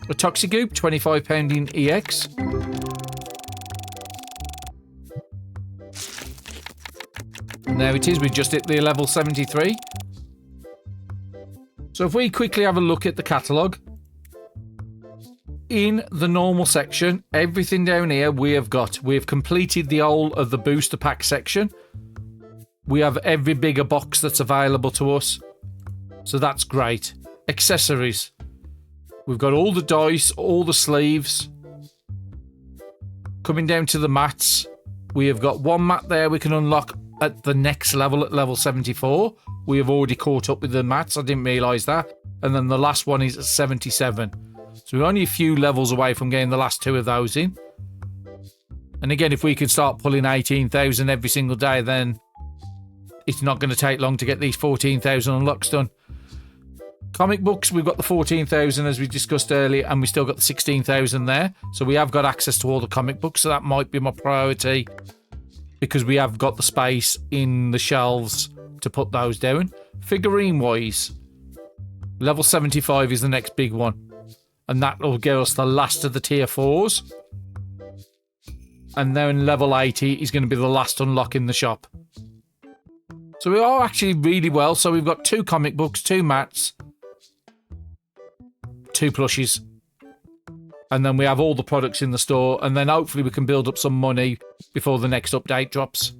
A Toxigoop, £25 in EX. And there it is, we just hit the level 73. So if we quickly have a look at the catalogue. In the normal section, everything down here we have got. We have completed the whole of the booster pack section. We have every bigger box that's available to us. So that's great. Accessories. We've got all the dice, all the sleeves. Coming down to the mats. We have got one mat there we can unlock at the next level, at level 74. We have already caught up with the mats. I didn't realise that. And then the last one is at 77. So we're only a few levels away from getting the last 2 of those in. And again, if we can start pulling 18,000 every single day, then it's not going to take long to get these 14,000 unlocks done. Comic books, we've got the 14,000 as we discussed earlier, and we still got the 16,000 there. So we have got access to all the comic books, so that might be my priority because we have got the space in the shelves to put those down. Figurine-wise, level 75 is the next big one, and that will give us the last of the tier 4s. And then level 80 is going to be the last unlock in the shop. So we are actually really well. So we've got 2 comic books, 2 mats, 2 plushies. And then we have all the products in the store. And then hopefully we can build up some money before the next update drops.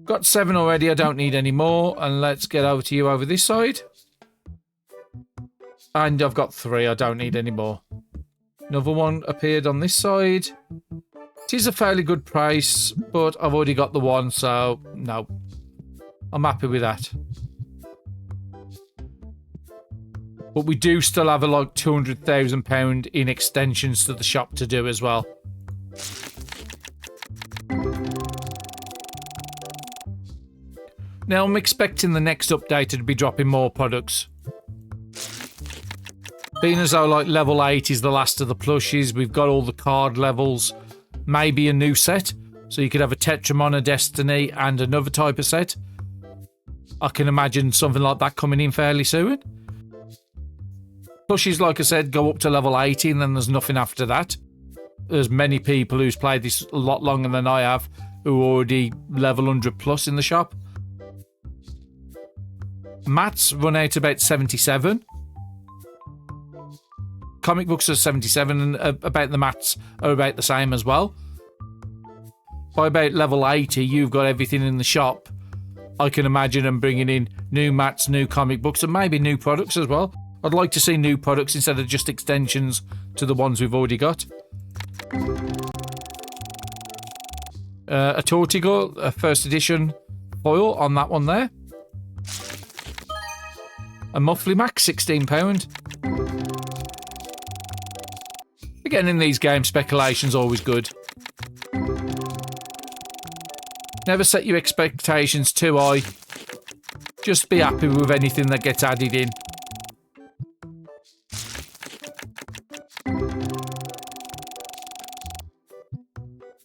Got 7 already. I don't need any more. And let's get over to you over this side. And I've got 3. I don't need any more. Another one appeared on this side. It is a fairly good price, but I've already got the one, so no. I'm happy with that. But we do still have like £200,000 in extensions to the shop to do as well. Now I'm expecting the next update to be dropping more products. Being as though like level 8 is the last of the plushies, we've got all the card levels, maybe a new set. So you could have a Tetramon, a Destiny, and another type of set. I can imagine something like that coming in fairly soon. Plushies, like I said, go up to level 80 and then there's nothing after that. There's many people who's played this a lot longer than I have who are already level 100 plus in the shop. Mats run out about 77. Comic books are 77 and about the mats are about the same as well. By about level 80, you've got everything in the shop. I can imagine them bringing in new mats, new comic books, and maybe new products as well. I'd like to see new products instead of just extensions to the ones we've already got. A Tortigo, a first edition foil on that one there. A Muffly Max, £16. Again, in these games, speculation's always good. Never set your expectations too high. Just be happy with anything that gets added in.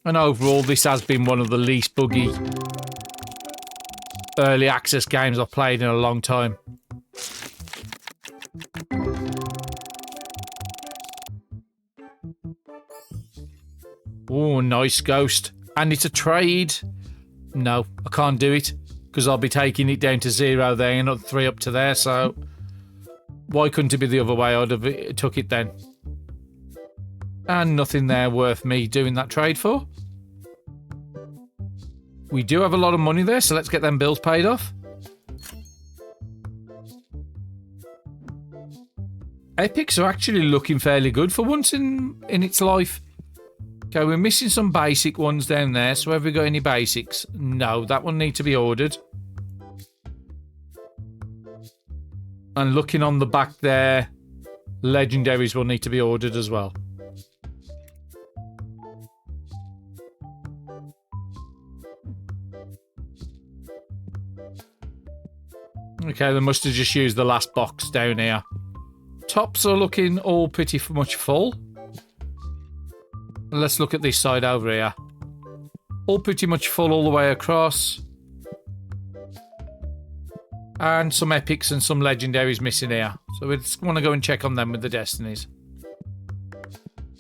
And overall, this has been one of the least buggy early access games I've played in a long time. Oh, nice ghost. And it's a trade. No, I can't do it because I'll be taking it down to 0 there and not 3 up to there. So why couldn't it be the other way? I'd have took it then. And nothing there worth me doing that trade for. We do have a lot of money there, so let's get them bills paid off. Epics are actually looking fairly good for once in its life. Okay, we're missing some basic ones down there, so have we got any basics? No, that one needs to be ordered. And looking on the back there, legendaries will need to be ordered as well. Okay, they must have just used the last box down here. Tops are looking all pretty much full. Let's look at this side over here. All pretty much full all the way across. And some epics and some legendaries missing here. So we just want to go and check on them with the destinies.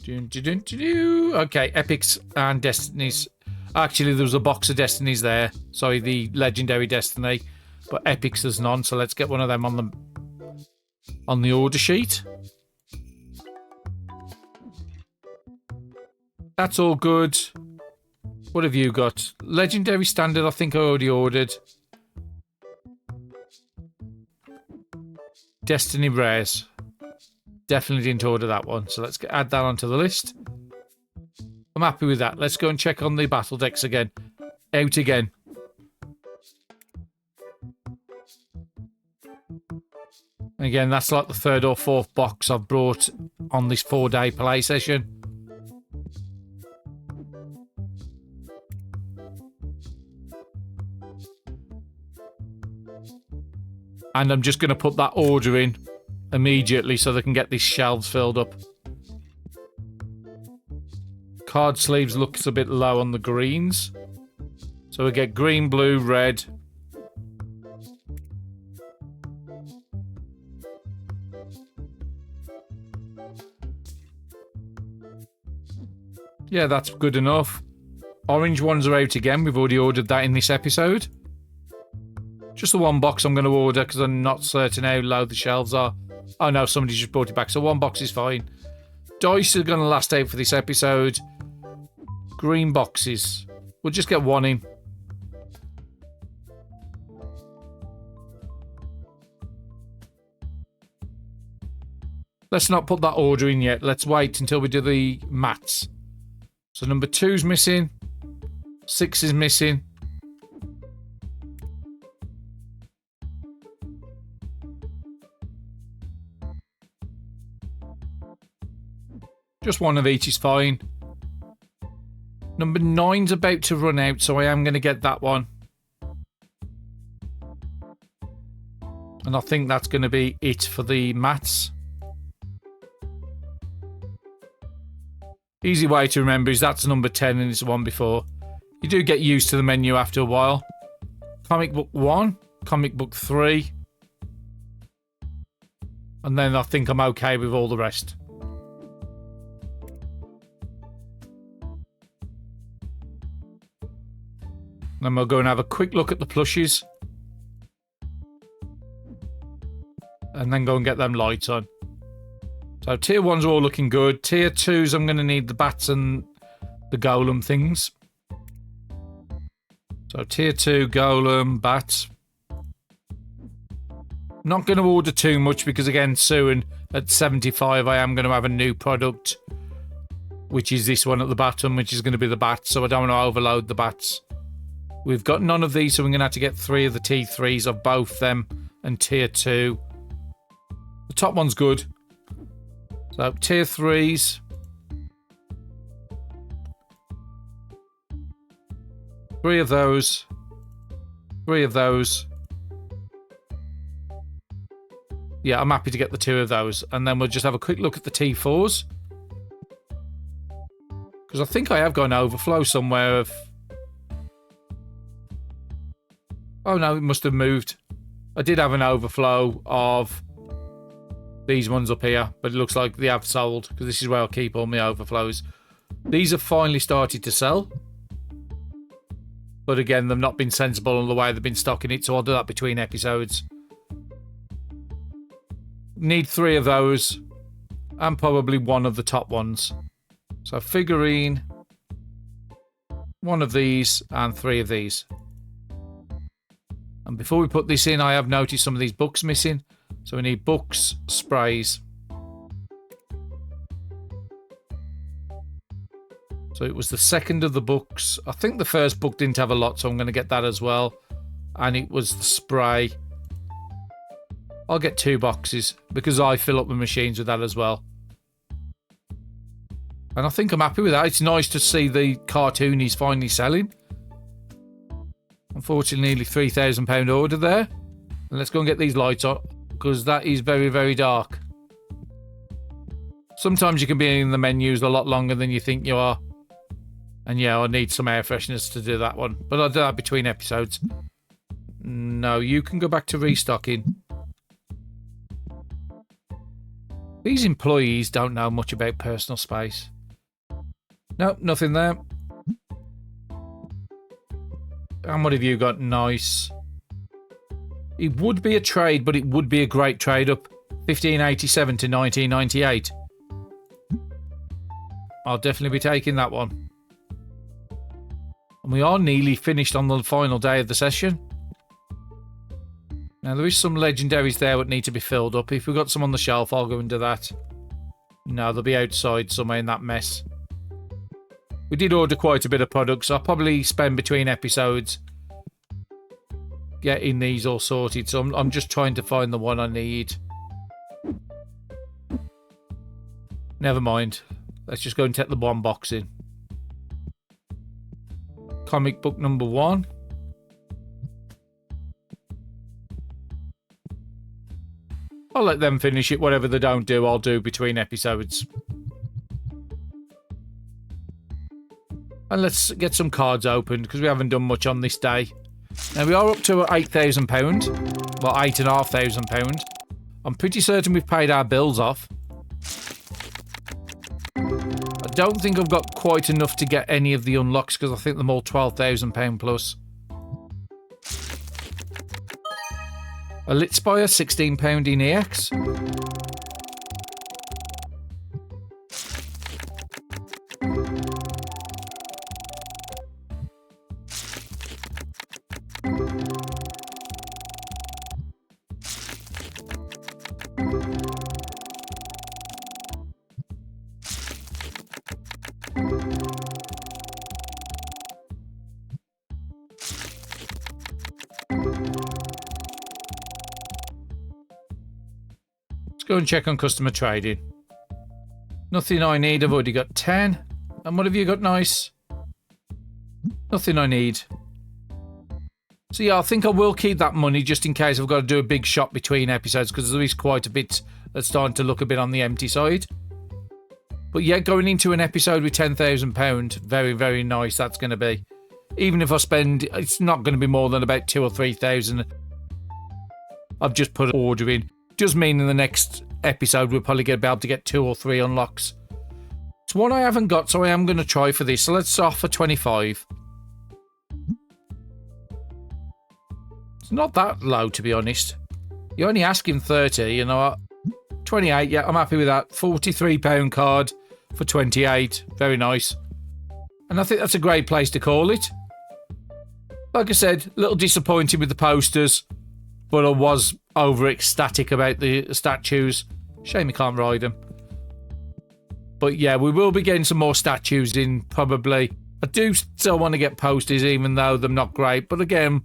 Okay, epics and destinies. Actually, there was a box of destinies there. Sorry, the legendary destiny. But epics there's none, so let's get one of them on the order sheet. That's all good. What have you got? Legendary standard, I think I already ordered. Destiny rares. Definitely didn't order that one, so let's add that onto the list. I'm happy with that. Let's go and check on the battle decks again. Out again. Again, that's like the 3rd or 4th box I've brought on this 4-day play session. And I'm just going to put that order in immediately so they can get these shelves filled up. Card sleeves looks a bit low on the greens. So we get green, blue, red. Yeah, that's good enough. Orange ones are out again. We've already ordered that in this episode. Just the one box I'm going to order because I'm not certain how low the shelves are. Oh no, somebody just brought it back. So one box is fine. Dice are going to last out for this episode. Green boxes. We'll just get one in. Let's not put that order in yet. Let's wait until we do the mats. So number 2's missing. 6 is missing. Just one of each is fine. Number 9's about to run out, so I am going to get that one. And I think that's going to be it for the mats. Easy way to remember is that's number 10 and it's the one before. You do get used to the menu after a while. Comic book 1, comic book 3. And then I think I'm okay with all the rest. Then we'll go and have a quick look at the plushies. And then go and get them lights on. So tier 1's are all looking good. Tier 2's I'm going to need the bats and the golem things. So tier 2, golem, bats. Not going to order too much because again soon at 75 I am going to have a new product. Which is this one at the bottom, which is going to be the bats. So I don't want to overload the bats. We've got none of these, so we're going to have to get 3 of the T3s of both them and tier 2. The top one's good. So tier 3s. 3 of those. 3 of those. Yeah, I'm happy to get the 2 of those. And then we'll just have a quick look at the T4s. Because I think I have got an overflow somewhere of... Oh no, it must have moved. I did have an overflow of these ones up here, but it looks like they have sold because this is where I'll keep all my overflows. These have finally started to sell. But again, they've not been sensible in the way they've been stocking it, so I'll do that between episodes. Need 3 of those, and probably 1 of the top ones. So figurine, 1 of these, and 3 of these. And before we put this in, I have noticed some of these books missing. So we need books, sprays. So it was the second of the books. I think the first book didn't have a lot, so I'm going to get that as well. And it was the spray. I'll get 2 boxes because I fill up my machines with that as well. And I think I'm happy with that. It's nice to see the cartoonies finally selling. Unfortunately, nearly £3,000 order there. And let's go and get these lights on because that is very, very dark. Sometimes you can be in the menus a lot longer than you think you are. And yeah, I need some air fresheners to do that one. But I'll do that between episodes. No, you can go back to restocking. These employees don't know much about personal space. Nope, nothing there. And what have you got? Nice. It would be a trade, but it would be a great trade up. 1587 to 1998. I'll definitely be taking that one. And we are nearly finished on the final day of the session. Now, there is some legendaries there that need to be filled up. If we've got some on the shelf, I'll go and do that. No, they'll be outside somewhere in that mess. We did order quite a bit of products, so I'll probably spend between episodes getting these all sorted. So I'm just trying to find the one I need. Never mind. Let's just go and take the 1 box in. Comic book number 1. I'll let them finish it. Whatever they don't do, I'll do between episodes. And let's get some cards opened because we haven't done much on this day. Now we are up to £8,000. Well, £8,500. I'm pretty certain we've paid our bills off. I don't think I've got quite enough to get any of the unlocks because I think they're all £12,000 plus. A Lit Spire, £16 in EX. Go and check on customer trading. Nothing I need. I've already got 10. And what have you got? Nice. Nothing I need. So yeah, I think I will keep that money just in case I've got to do a big shop between episodes because there is quite a bit that's starting to look a bit on the empty side. But yeah, going into an episode with £10,000, very, very nice that's going to be. Even if I spend, it's not going to be more than about 2,000 or 3,000. I've just put an order in. Does mean in the next episode we'll probably be able to get 2 or 3 unlocks. It's one I haven't got, so I am going to try for this. So let's offer 25. It's not that low, to be honest. You're only asking 30, you know what? 28, yeah, I'm happy with that. £43 card for 28. Very nice. And I think that's a great place to call it. Like I said, a little disappointed with the posters, but I was over ecstatic about the statues. Shame you can't ride them. But yeah, we will be getting some more statues in, probably. I do still want to get posters, even though they're not great. But again,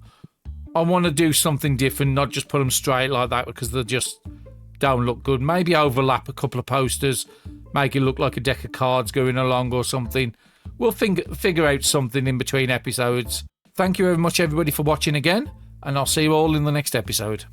I want to do something different, not just put them straight like that, because they just don't look good. Maybe overlap a couple of posters, make it look like a deck of cards going along or something. We'll figure out something in between episodes. Thank you very much, everybody, for watching again, and I'll see you all in the next episode.